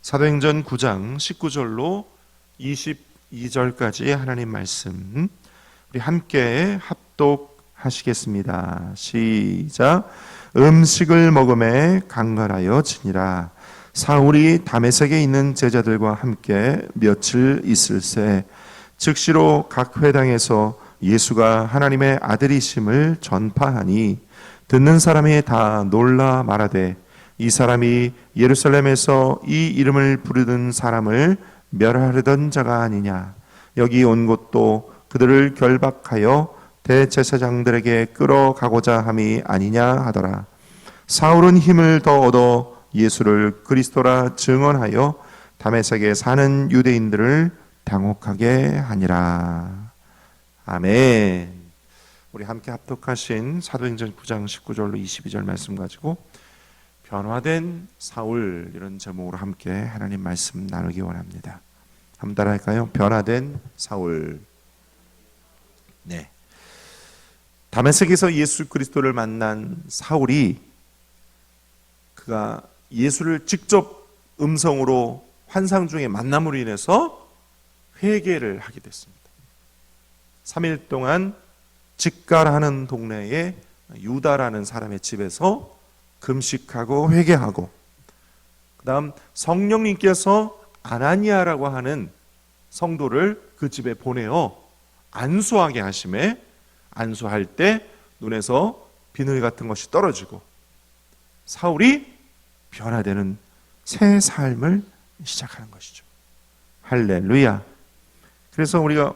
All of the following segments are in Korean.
사도행전 9장 19절로 22절까지 하나님 말씀 우리 함께 합독하시겠습니다. 시작. 음식을 먹음에 강건하여 지니라. 사울이 다메섹에 있는 제자들과 함께 며칠 있을새 즉시로 각 회당에서 예수가 하나님의 아들이심을 전파하니 듣는 사람이 다 놀라 말하되 이 사람이 예루살렘에서 이 이름을 부르는 사람을 멸하려던 자가 아니냐. 여기 온 곳도 그들을 결박하여 대제사장들에게 끌어가고자 함이 아니냐 하더라. 사울은 힘을 더 얻어 예수를 그리스도라 증언하여 다메섹에 사는 유대인들을 당혹하게 하니라. 아멘. 우리 함께 합독하신 사도행전 9장 19절로 22절 말씀 가지고 변화된 사울, 이런 제목으로 함께 하나님 말씀 나누기 원합니다. 한번 따라할까요? 변화된 사울. 네. 다메섹에서 예수 그리스도를 만난 사울이 그가 예수를 직접 음성으로 환상 중에 만남으로 인해서 회개를 하게 됐습니다. 3일 동안 직가라는 동네에 유다라는 사람의 집에서 금식하고 회개하고, 그 다음 성령님께서 아나니아라고 하는 성도를 그 집에 보내어 안수하게 하심에, 안수할 때 눈에서 비늘 같은 것이 떨어지고 사울이 변화되는 새 삶을 시작하는 것이죠. 할렐루야. 그래서 우리가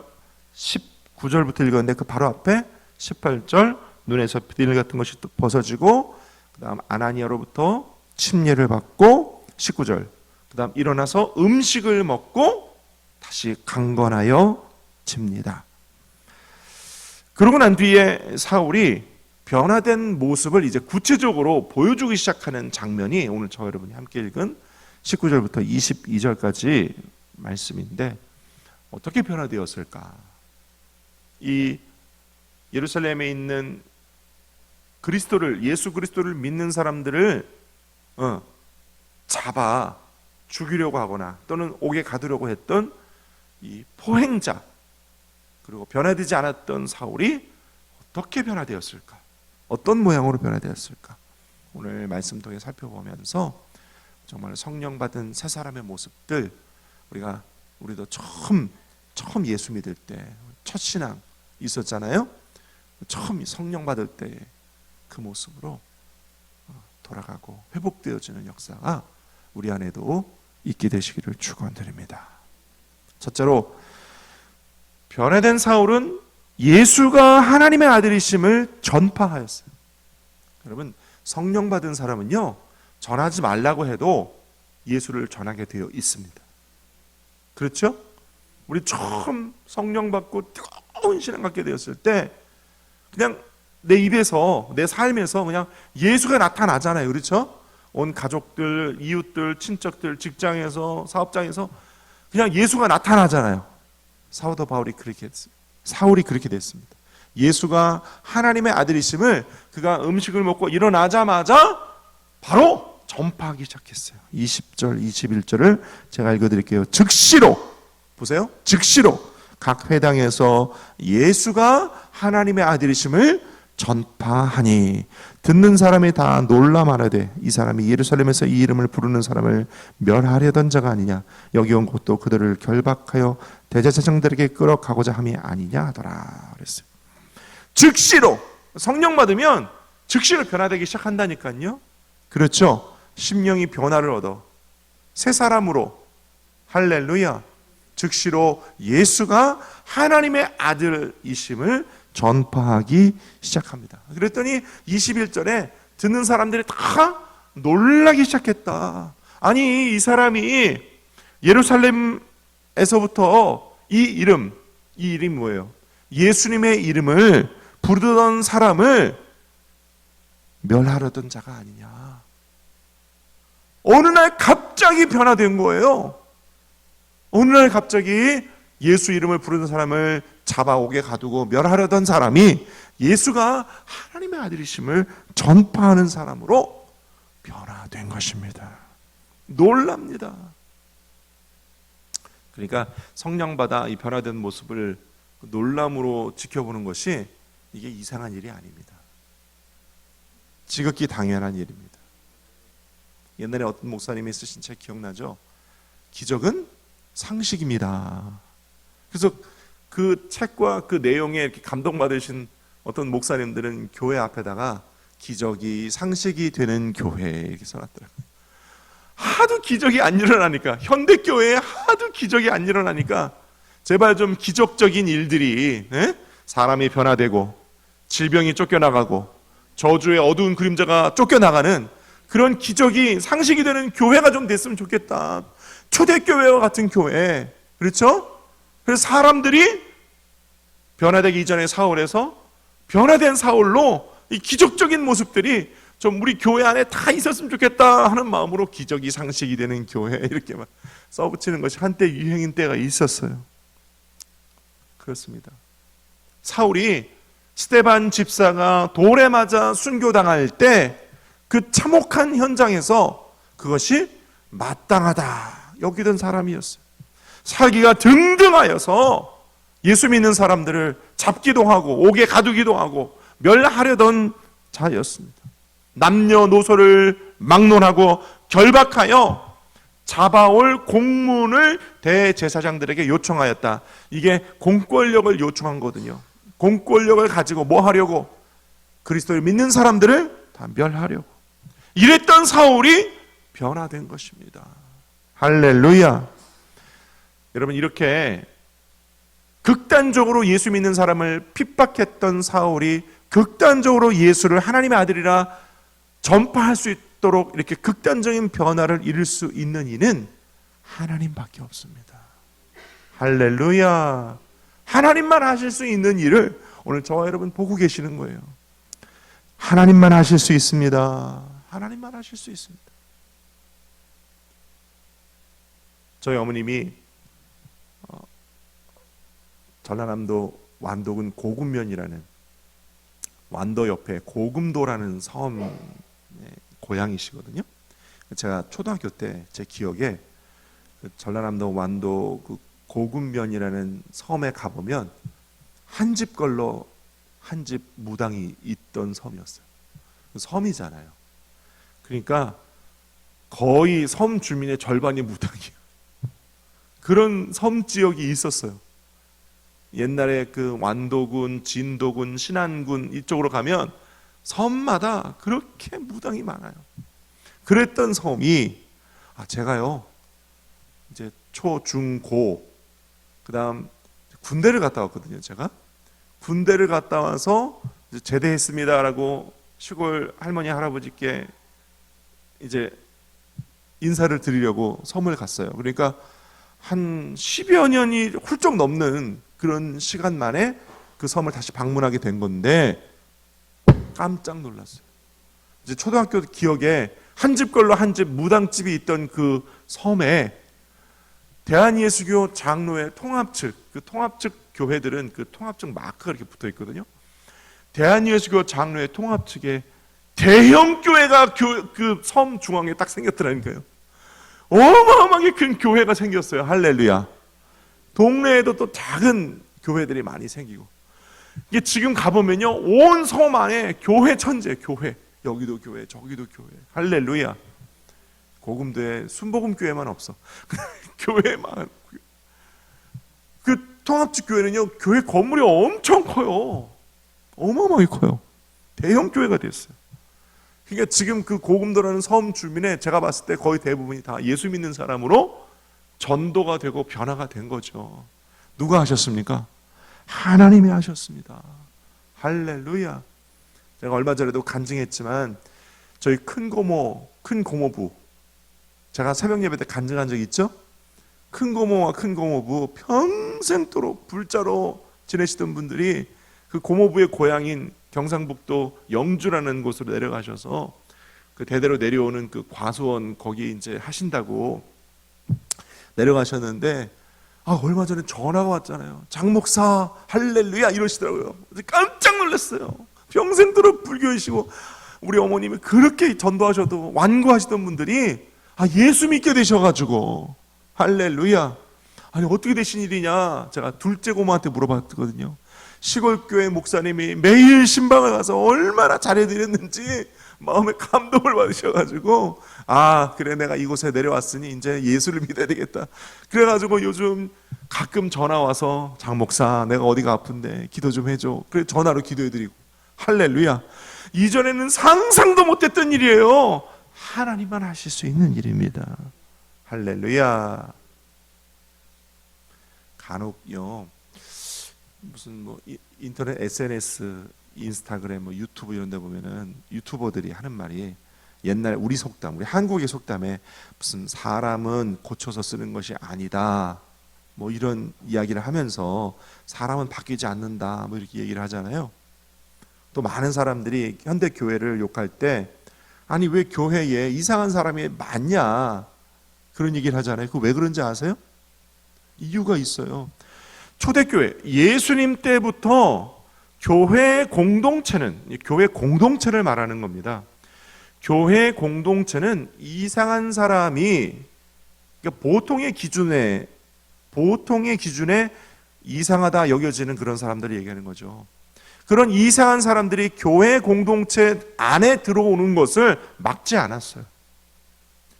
19절부터 읽었는데 그 바로 앞에 18절, 눈에서 비늘 같은 것이 벗어지고 그 다음 아나니아로부터 침례를 받고, 19절, 그 다음 일어나서 음식을 먹고 다시 강건하여 집니다. 그러고 난 뒤에 사울이 변화된 모습을 이제 구체적으로 보여주기 시작하는 장면이 오늘 저 여러분이 함께 읽은 19절부터 22절까지 말씀인데, 어떻게 변화되었을까? 이 예루살렘에 있는 그리스도를, 예수 그리스도를 믿는 사람들을 잡아 죽이려고 하거나 또는 옥에 가두려고 했던 이 포행자, 그리고 변화되지 않았던 사울이 어떻게 변화되었을까? 어떤 모양으로 변화되었을까? 오늘 말씀 통해 살펴보면서 정말 성령 받은 새 사람의 모습들, 우리도 처음 예수 믿을 때 첫 신앙 있었잖아요. 처음 성령 받을 때 그 모습으로 돌아가고 회복되어지는 역사가 우리 안에도 있게 되시기를 축원드립니다. 첫째로, 변화된 사울은 예수가 하나님의 아들이심을 전파하였어요. 여러분, 성령 받은 사람은요, 전하지 말라고 해도 예수를 전하게 되어 있습니다. 그렇죠? 우리 처음 성령 받고 뜨거운 신앙 갖게 되었을 때 그냥 내 입에서, 내 삶에서 그냥 예수가 나타나잖아요. 그렇죠? 온 가족들, 이웃들, 친척들, 직장에서, 사업장에서 그냥 예수가 나타나잖아요. 사울이 그렇게 됐습니다. 예수가 하나님의 아들이심을 그가 음식을 먹고 일어나자마자 바로 전파하기 시작했어요. 20절, 21절을 제가 읽어드릴게요. 즉시로, 보세요. 즉시로 각 회당에서 예수가 하나님의 아들이심을 전파하니 듣는 사람이 다 놀라 말하되 이 사람이 예루살렘에서 이 이름을 부르는 사람을 멸하려던 자가 아니냐. 여기 온 곳도 그들을 결박하여 대제사장들에게 끌어가고자 함이 아니냐 하더라 그랬어요. 즉시로, 성령 받으면 즉시로 변화되기 시작한다니까요. 그렇죠? 심령이 변화를 얻어 새 사람으로, 할렐루야, 즉시로 예수가 하나님의 아들이심을 전파하기 시작합니다. 그랬더니 21절에 듣는 사람들이 다 놀라기 시작했다. 아니, 이 사람이 예루살렘에서부터 이 이름이 뭐예요? 예수님의 이름을 부르던 사람을 멸하려던 자가 아니냐. 어느 날 갑자기 변화된 거예요. 어느 날 갑자기 예수 이름을 부르는 사람을 잡아 옥에 가두고 멸하려던 사람이 예수가 하나님의 아들이심을 전파하는 사람으로 변화된 것입니다. 놀랍니다. 그러니까 성령받아 이 변화된 모습을 놀람으로 지켜보는 것이 이게 이상한 일이 아닙니다. 지극히 당연한 일입니다. 옛날에 어떤 목사님이 쓰신 책 기억나죠? 기적은 상식입니다. 그래서 그 책과 그 내용에 이렇게 감동받으신 어떤 목사님들은 교회 앞에다가 기적이 상식이 되는 교회 이렇게 써놨더라고요. 하도 기적이 안 일어나니까, 현대교회에 하도 기적이 안 일어나니까 제발 좀 기적적인 일들이, 사람이 변화되고 질병이 쫓겨나가고 저주의 어두운 그림자가 쫓겨나가는 그런 기적이 상식이 되는 교회가 좀 됐으면 좋겠다. 초대교회와 같은 교회, 그렇죠? 그래서 사람들이 변화되기 이전의 사울에서 변화된 사울로 이 기적적인 모습들이 좀 우리 교회 안에 다 있었으면 좋겠다 하는 마음으로 기적이 상식이 되는 교회 이렇게 막 써붙이는 것이 한때 유행인 때가 있었어요. 그렇습니다. 사울이 스데반 집사가 돌에 맞아 순교당할 때 그 참혹한 현장에서 그것이 마땅하다 여기던 사람이었어요. 살기가 등등하여서 예수 믿는 사람들을 잡기도 하고 옥에 가두기도 하고 멸하려던 자였습니다. 남녀노소를 막론하고 결박하여 잡아올 공문을 대제사장들에게 요청하였다. 이게 공권력을 요청한 거거든요. 공권력을 가지고 뭐 하려고? 그리스도를 믿는 사람들을 다 멸하려고. 이랬던 사울이 변화된 것입니다. 할렐루야. 여러분, 이렇게 극단적으로 예수 믿는 사람을 핍박했던 사울이 극단적으로 예수를 하나님의 아들이라 전파할 수 있도록 이렇게 극단적인 변화를 이룰 수 있는 이는 하나님밖에 없습니다. 할렐루야. 하나님만 하실 수 있는 일을 오늘 저와 여러분 보고 계시는 거예요. 하나님만 하실 수 있습니다. 하나님만 하실 수 있습니다. 저희 어머님이 전라남도 완도군 고금면이라는, 완도 옆에 고금도라는 섬의 고향이시거든요. 제가 초등학교 때 제 기억에 그 전라남도 완도 그 고금면이라는 섬에 가보면 한 집 걸로 한 집 무당이 있던 섬이었어요. 섬이잖아요. 그러니까 거의 섬 주민의 절반이 무당이에요. 그런 섬 지역이 있었어요. 옛날에 그 완도군, 진도군, 신안군 이쪽으로 가면 섬마다 그렇게 무당이 많아요. 그랬던 섬이, 제가요 이제 초, 중, 고, 그 다음 군대를 갔다 왔거든요. 제가 군대를 갔다 와서 이제 제대했습니다라고 시골 할머니 할아버지께 이제 인사를 드리려고 섬을 갔어요. 그러니까 한 10여 년이 훌쩍 넘는 그런 시간 만에 그 섬을 다시 방문하게 된 건데 깜짝 놀랐어요. 이제 초등학교 기억에 한 집 걸로 한 집 무당집이 있던 그 섬에 대한예수교 장로회 통합측, 그 통합측 교회들은 그 통합측 마크가 이렇게 붙어 있거든요. 대한예수교 장로회 통합측에 대형 교회가 그 섬 중앙에 딱 생겼더라니까요. 어마어마하게 큰 교회가 생겼어요. 할렐루야. 동네에도 또 작은 교회들이 많이 생기고, 이게 지금 가보면요 온 섬 안에 교회 천재, 교회, 여기도 교회, 저기도 교회. 할렐루야. 고금도에 순복음교회만 없어. 교회만. 그 통합측 교회는요 교회 건물이 엄청 커요. 어마어마하게 커요. 대형 교회가 됐어요. 그러니까 지금 그 고금도라는 섬 주민의 제가 봤을 때 거의 대부분이 다 예수 믿는 사람으로 전도가 되고 변화가 된 거죠. 누가 하셨습니까? 하나님이 하셨습니다. 할렐루야. 제가 얼마 전에도 간증했지만 저희 큰 고모부, 제가 새벽 예배 때 간증한 적 있죠? 큰 고모와 큰 고모부 평생도록 불자로 지내시던 분들이 그 고모부의 고향인 경상북도 영주라는 곳으로 내려가셔서 그 대대로 내려오는 그 과수원 거기 이제 하신다고 내려가셨는데, 얼마 전에 전화가 왔잖아요. 장 목사 할렐루야 이러시더라고요. 깜짝 놀랐어요. 평생도록 불교이시고 우리 어머님이 그렇게 전도하셔도 완고하시던 분들이 예수 믿게 되셔가지고 할렐루야. 아니 어떻게 되신 일이냐, 제가 둘째 고모한테 물어봤거든요. 시골 교회 목사님이 매일 신방을 가서 얼마나 잘해드렸는지 마음에 감동을 받으셔가지고, 아 그래 내가 이곳에 내려왔으니 이제 예수를 믿어야 되겠다. 그래가지고 요즘 가끔 전화 와서 장 목사 내가 어디가 아픈데 기도 좀 해줘. 그래 전화로 기도해드리고. 할렐루야. 이전에는 상상도 못했던 일이에요. 하나님만 하실 수 있는 일입니다. 할렐루야. 간혹요 무슨 뭐 인터넷 SNS, 인스타그램, 뭐 유튜브 이런 데 보면은 유튜버들이 하는 말이, 옛날 우리 속담, 우리 한국의 속담에 무슨 사람은 고쳐서 쓰는 것이 아니다, 뭐 이런 이야기를 하면서 사람은 바뀌지 않는다, 뭐 이렇게 얘기를 하잖아요. 또 많은 사람들이 현대 교회를 욕할 때, 아니 왜 교회에 이상한 사람이 많냐, 그런 얘기를 하잖아요. 그거 왜 그런지 아세요? 이유가 있어요. 초대교회, 예수님 때부터 교회 공동체는, 교회 공동체를 말하는 겁니다. 교회 공동체는 이상한 사람이, 그러니까 보통의 기준에 이상하다 여겨지는 그런 사람들을 얘기하는 거죠. 그런 이상한 사람들이 교회 공동체 안에 들어오는 것을 막지 않았어요.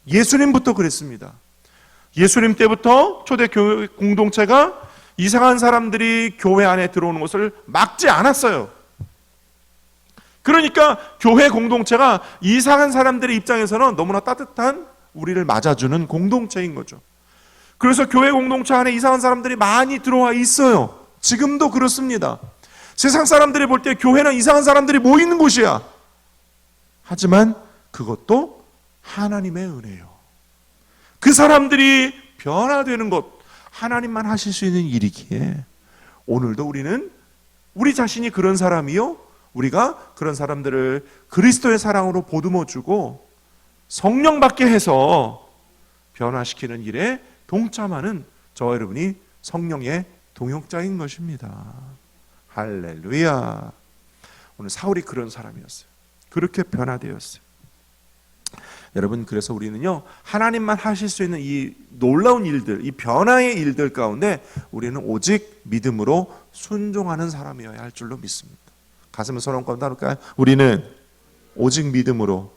예수님부터 그랬습니다. 예수님 때부터 초대교회 공동체가 이상한 사람들이 교회 안에 들어오는 것을 막지 않았어요. 그러니까 교회 공동체가 이상한 사람들의 입장에서는 너무나 따뜻한, 우리를 맞아주는 공동체인 거죠. 그래서 교회 공동체 안에 이상한 사람들이 많이 들어와 있어요. 지금도 그렇습니다. 세상 사람들이 볼 때 교회는 이상한 사람들이 모이는 곳이야. 하지만 그것도 하나님의 은혜예요. 그 사람들이 변화되는 것, 하나님만 하실 수 있는 일이기에 오늘도 우리는 우리 자신이 그런 사람이요, 우리가 그런 사람들을 그리스도의 사랑으로 보듬어주고 성령 받게 해서 변화시키는 일에 동참하는 저와 여러분이 성령의 동역자인 것입니다. 할렐루야. 오늘 사울이 그런 사람이었어요. 그렇게 변화되었어요. 여러분, 그래서 우리는요, 하나님만 하실 수 있는 이 놀라운 일들, 이 변화의 일들 가운데 우리는 오직 믿음으로 순종하는 사람이어야 할 줄로 믿습니다. 가슴을 손 얹고 나눌까요? 우리는 오직 믿음으로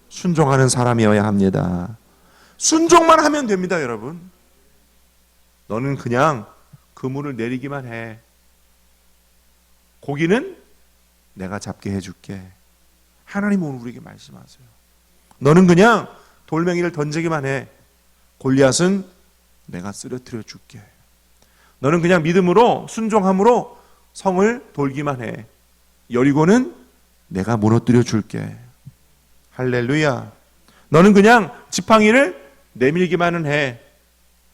순종하는 사람이어야 합니다. 순종만 하면 됩니다, 여러분. 너는 그냥 그물을 내리기만 해. 고기는 내가 잡게 해줄게. 하나님 오늘 우리에게 말씀하세요. 너는 그냥 돌멩이를 던지기만 해. 골리앗은 내가 쓰러뜨려 줄게. 너는 그냥 믿음으로 순종함으로 성을 돌기만 해. 여리고는 내가 무너뜨려 줄게. 할렐루야. 너는 그냥 지팡이를 내밀기만은 해.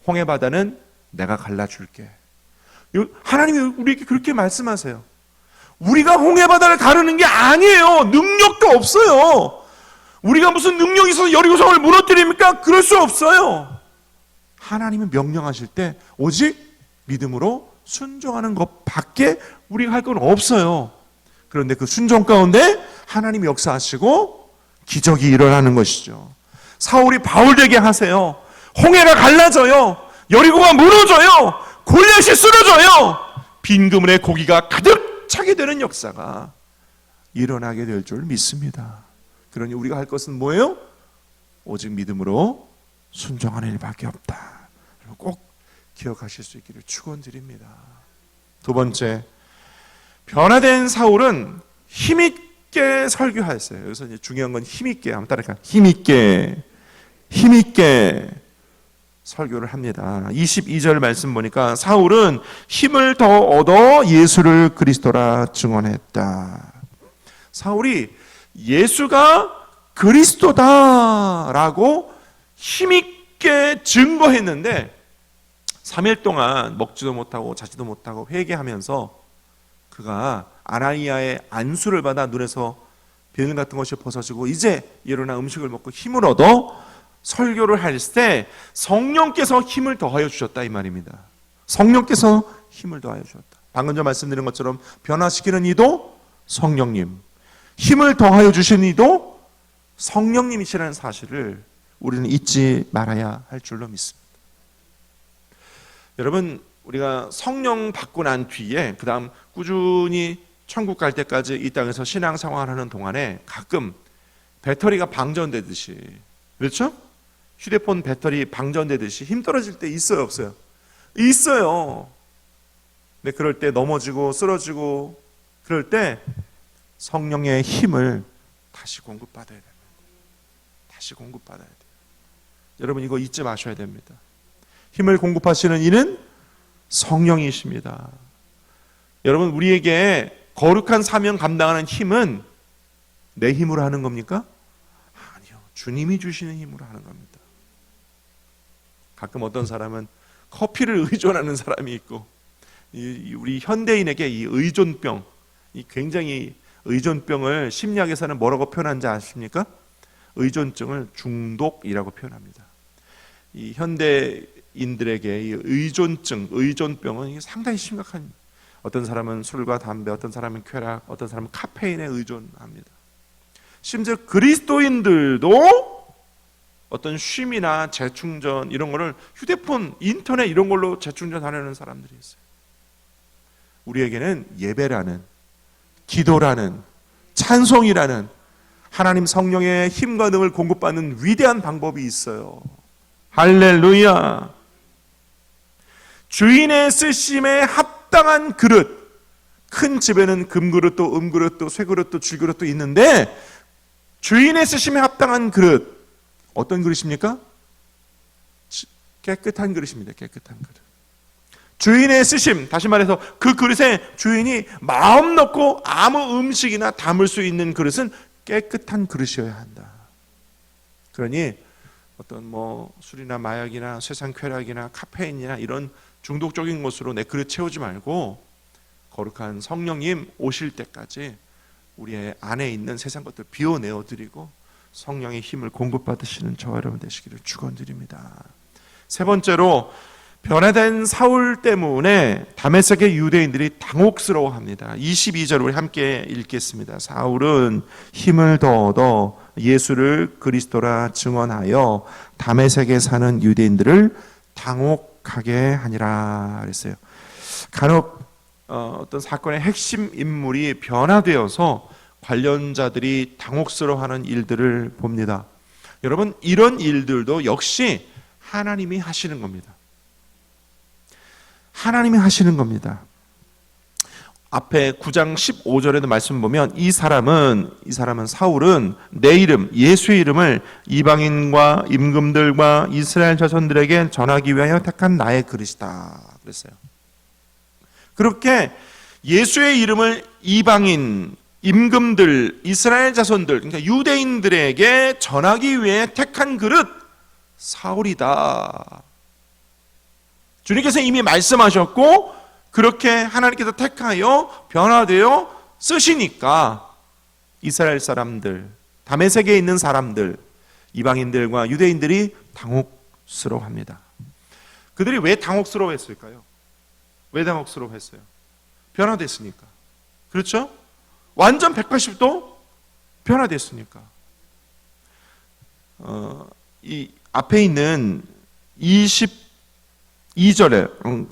홍해바다는 내가 갈라줄게. 하나님이 우리에게 그렇게 말씀하세요. 우리가 홍해바다를 가르는 게 아니에요. 능력도 없어요. 우리가 무슨 능력이 있어서 여리고성을 무너뜨립니까? 그럴 수 없어요. 하나님은 명령하실 때 오직 믿음으로 순종하는 것밖에 우리가 할 건 없어요. 그런데 그 순종 가운데 하나님이 역사하시고 기적이 일어나는 것이죠. 사울이 바울 되게 하세요. 홍해가 갈라져요. 여리고가 무너져요. 골리앗이 쓰러져요. 빈 그물에 고기가 가득 차게 되는 역사가 일어나게 될 줄 믿습니다. 그러니 우리가 할 것은 뭐예요? 오직 믿음으로 순종하는 일밖에 없다. 꼭 기억하실 수 있기를 축원드립니다. 두 번째, 변화된 사울은 힘있게 설교하였어요. 여기서 이제 중요한 건 힘있게, 한번 따라할까요? 힘있게 설교를 합니다. 22절 말씀 보니까 사울은 힘을 더 얻어 예수를 그리스도라 증언했다. 사울이 예수가 그리스도다라고 힘있게 증거했는데 3일 동안 먹지도 못하고 자지도 못하고 회개하면서 그가 아나니아의 안수를 받아 눈에서 비늘 같은 것이 벗어지고 이제 일어나 음식을 먹고 힘을 얻어 설교를 할 때 성령께서 힘을 더하여 주셨다 이 말입니다. 성령께서 힘을 더하여 주셨다. 방금 전 말씀드린 것처럼 변화시키는 이도 성령님, 힘을 더하여 주신 이도 성령님이시라는 사실을 우리는 잊지 말아야 할 줄로 믿습니다. 여러분, 우리가 성령 받고 난 뒤에 그 다음 꾸준히 천국 갈 때까지 이 땅에서 신앙생활을 하는 동안에 가끔 배터리가 방전되듯이, 그렇죠? 휴대폰 배터리 방전되듯이 힘 떨어질 때 있어요, 없어요? 있어요. 근데 그럴 때 넘어지고 쓰러지고 그럴 때 성령의 힘을 다시 공급받아야 됩니다. 다시 공급받아야 돼요. 여러분, 이거 잊지 마셔야 됩니다. 힘을 공급하시는 이는 성령이십니다. 여러분, 우리에게 거룩한 사명 감당하는 힘은 내 힘으로 하는 겁니까? 아니요. 주님이 주시는 힘으로 하는 겁니다. 가끔 어떤 사람은 커피를 의존하는 사람이 있고, 우리 현대인에게 이 의존병, 이 굉장히 의존병을 심리학에서는 뭐라고 표현하는지 아십니까? 의존증을 중독이라고 표현합니다. 이 현대인들에게 이 의존증, 의존병은 이게 상당히 심각한, 어떤 사람은 술과 담배, 어떤 사람은 쾌락, 어떤 사람은 카페인에 의존합니다. 심지어 그리스도인들도 어떤 쉼이나 재충전 이런 거를 휴대폰, 인터넷 이런 걸로 재충전하려는 사람들이 있어요. 우리에게는 예배라는, 기도라는, 찬송이라는 하나님 성령의 힘과 능을 공급받는 위대한 방법이 있어요. 할렐루야. 주인의 쓰심에 합당한 그릇, 큰 집에는 금그릇도 음그릇도 쇠그릇도 쥐그릇도 있는데 주인의 쓰심에 합당한 그릇, 어떤 그릇입니까? 깨끗한 그릇입니다. 깨끗한 그릇. 주인의 쓰심, 다시 말해서 그 그릇에 주인이 마음 넣고 아무 음식이나 담을 수 있는 그릇은 깨끗한 그릇이어야 한다. 그러니 어떤 술이나 마약이나 세상 쾌락이나 카페인이나 이런 중독적인 것으로 내 그릇 채우지 말고 거룩한 성령님 오실 때까지 우리의 안에 있는 세상 것들 비워내어 드리고 성령의 힘을 공급받으시는 저와 여러분 되시기를 축원드립니다. 세 번째로, 변화된 사울 때문에 다메섹의 유대인들이 당혹스러워합니다. 22절 우리 함께 읽겠습니다. 사울은 힘을 더 얻어 예수를 그리스도라 증언하여 다메섹에 사는 유대인들을 당혹하게 하니라 그랬어요. 간혹 어떤 사건의 핵심 인물이 변화되어서 관련자들이 당혹스러워하는 일들을 봅니다. 여러분, 이런 일들도 역시 하나님이 하시는 겁니다. 하나님이 하시는 겁니다. 앞에 9장 15절에도 말씀 보면 이 사람은 사울은 내 이름, 예수의 이름을 이방인과 임금들과 이스라엘 자손들에게 전하기 위하여 택한 나의 그릇이다 그랬어요. 그렇게 예수의 이름을 이방인, 임금들, 이스라엘 자손들, 그러니까 유대인들에게 전하기 위해 택한 그릇 사울이다. 주님께서 이미 말씀하셨고 그렇게 하나님께서 택하여 변화되어 쓰시니까 이스라엘 사람들, 다메섹에 있는 사람들, 이방인들과 유대인들이 당혹스러워합니다. 그들이 왜 당혹스러워했을까요? 왜 당혹스러워했어요? 변화됐으니까. 그렇죠? 완전 180도 변화됐으니까. 이 앞에 있는 22절에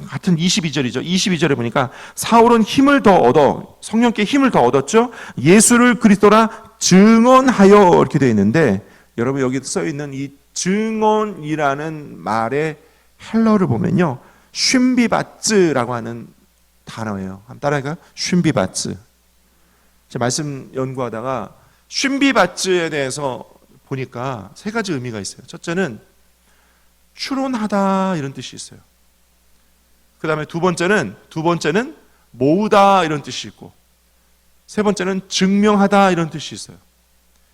같은 22절이죠. 22절에 보니까 사울은 힘을 더 얻어, 성령께 힘을 더 얻었죠. 예수를 그리스도라 증언하여 이렇게 되어 있는데, 여러분 여기 써 있는 이 증언이라는 말의 헬러를 보면요, 쉰비바츠라고 하는 단어예요. 한번 따라할까요? 쉰비바츠. 제가 말씀 연구하다가 쉰비바츠에 대해서 보니까 세 가지 의미가 있어요. 첫째는 추론하다 이런 뜻이 있어요. 그 다음에 두 번째는 모으다 이런 뜻이 있고, 세 번째는 증명하다 이런 뜻이 있어요.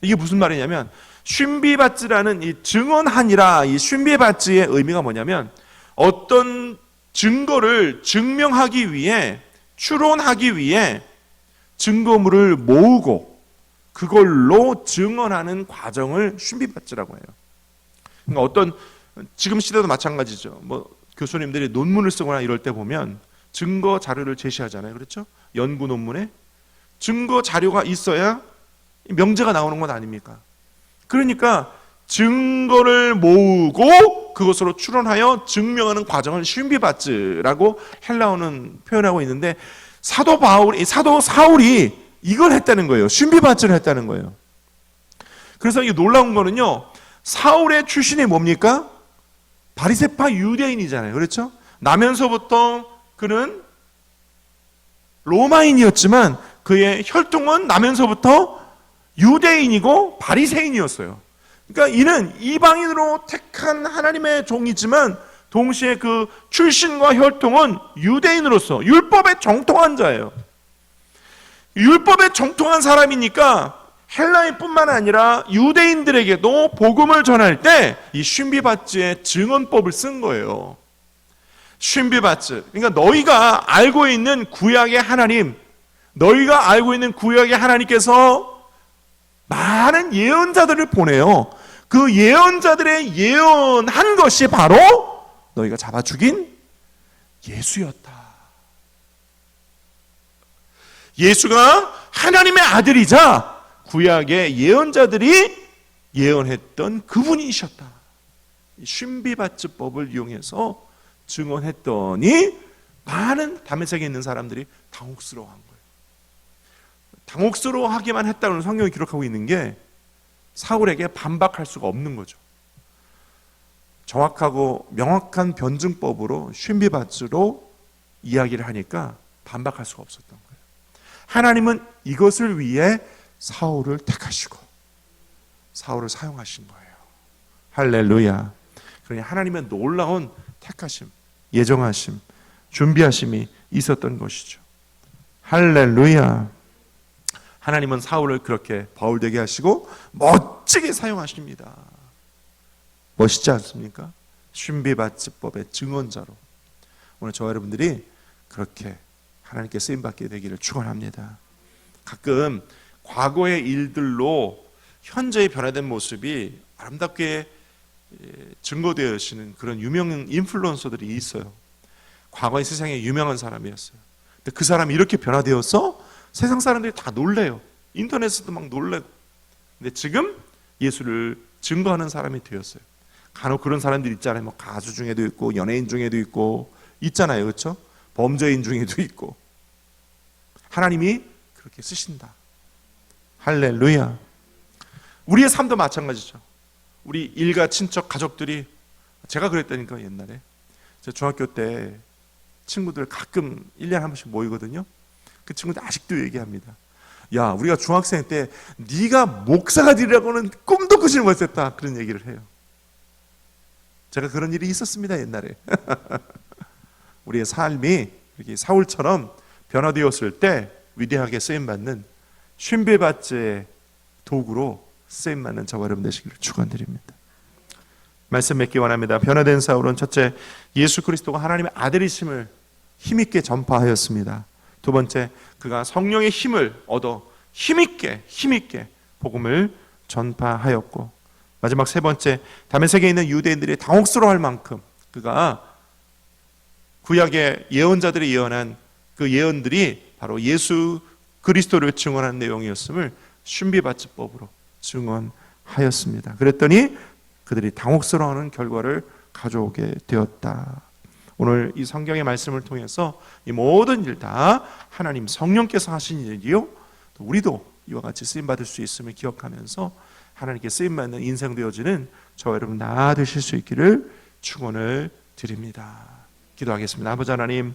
이게 무슨 말이냐면, 쉰비바츠라는 이 증언하니라, 이 쉰비바츠의 의미가 뭐냐면 어떤 증거를 증명하기 위해, 추론하기 위해 증거물을 모으고 그걸로 증언하는 과정을 쉰비바츠라고 해요. 그러니까 어떤, 지금 시대도 마찬가지죠. 교수님들이 논문을 쓰거나 이럴 때 보면 증거 자료를 제시하잖아요. 그렇죠? 연구 논문에 증거 자료가 있어야 명제가 나오는 것 아닙니까? 그러니까 증거를 모으고 그것으로 추론하여 증명하는 과정을 쉰비바츠라고 헬라어는 표현하고 있는데 사도 사울이 이걸 했다는 거예요. 쉰비바츠를 했다는 거예요. 그래서 이게 놀라운 거는요, 사울의 출신이 뭡니까? 바리새파 유대인이잖아요. 그렇죠? 나면서부터 그는 로마인이었지만 그의 혈통은 나면서부터 유대인이고 바리새인이었어요. 그러니까 이는 이방인으로 택한 하나님의 종이지만 동시에 그 출신과 혈통은 유대인으로서 율법에 정통한 자예요. 율법에 정통한 사람이니까 헬라인뿐만 아니라 유대인들에게도 복음을 전할 때 이 쉰비바츠의 증언법을 쓴 거예요. 쉰비바츠, 그러니까 너희가 알고 있는 구약의 하나님, 너희가 알고 있는 구약의 하나님께서 많은 예언자들을 보내요. 그 예언자들의 예언한 것이 바로 너희가 잡아 죽인 예수였다. 예수가 하나님의 아들이자 구약의 예언자들이 예언했던 그분이셨다. 쉰비바츠법을 이용해서 증언했더니 많은 다메섹에 있는 사람들이 당혹스러워한 거예요. 당혹스러워하기만 했다는 성경이 기록하고 있는 게 사울에게 반박할 수가 없는 거죠. 정확하고 명확한 변증법으로 쉰비바츠로 이야기를 하니까 반박할 수가 없었던 거예요. 하나님은 이것을 위해 사울을 택하시고 사울을 사용하신 거예요. 할렐루야. 그러니 하나님의 놀라운 택하심, 예정하심, 준비하심이 있었던 것이죠. 할렐루야. 하나님은 사울을 그렇게 바울되게 하시고 멋지게 사용하십니다. 멋있지 않습니까? 쉰비바츠법의 증언자로 오늘 저와 여러분들이 그렇게 하나님께 쓰임받게 되기를 축원합니다. 가끔 과거의 일들로 현재의 변화된 모습이 아름답게 증거되어지는 그런 유명 인플루언서들이 있어요. 과거의 세상에 유명한 사람이었어요. 근데 그 사람이 이렇게 변화되어서 세상 사람들이 다 놀래요. 인터넷에도 막 놀래고. 근데 지금 예수를 증거하는 사람이 되었어요. 간혹 그런 사람들 있잖아요. 뭐 가수 중에도 있고 연예인 중에도 있고 있잖아요. 그렇죠? 범죄인 중에도 있고. 하나님이 그렇게 쓰신다. 할렐루야. 우리의 삶도 마찬가지죠. 우리 일가 친척 가족들이, 제가 그랬다니까 옛날에 제가 중학교 때 친구들 가끔 1년에 한 번씩 모이거든요. 그 친구들 아직도 얘기합니다. 야, 우리가 중학생 때 네가 목사가 되리라고는 꿈도 꾸지 못했다, 그런 얘기를 해요. 제가 그런 일이 있었습니다 옛날에. 우리의 삶이 이렇게 사울처럼 변화되었을 때 위대하게 쓰임받는 쉰비바츠의 도구로 쓰임받는 저와 여러분 되시기를 축원드립니다. 말씀 맺기 원합니다. 변화된 사울은 첫째, 예수 그리스도가 하나님의 아들이심을 힘있게 전파하였습니다. 두 번째, 그가 성령의 힘을 얻어 힘있게 복음을 전파하였고, 마지막 세 번째, 다메섹에 있는 유대인들이 당혹스러워할 만큼 그가 구약의 예언자들이 예언한 그 예언들이 바로 예수 그리스도를 증언한 내용이었음을 쉰비바츠법으로 증언하였습니다. 그랬더니 그들이 당혹스러워하는 결과를 가져오게 되었다. 오늘 이 성경의 말씀을 통해서 이 모든 일 다 하나님 성령께서 하신 일이요, 우리도 이와 같이 쓰임받을 수 있음을 기억하면서 하나님께 쓰임받는 인생 되어지는 저와 여러분 다 되실 수 있기를 축원을 드립니다. 기도하겠습니다. 아버지 하나님,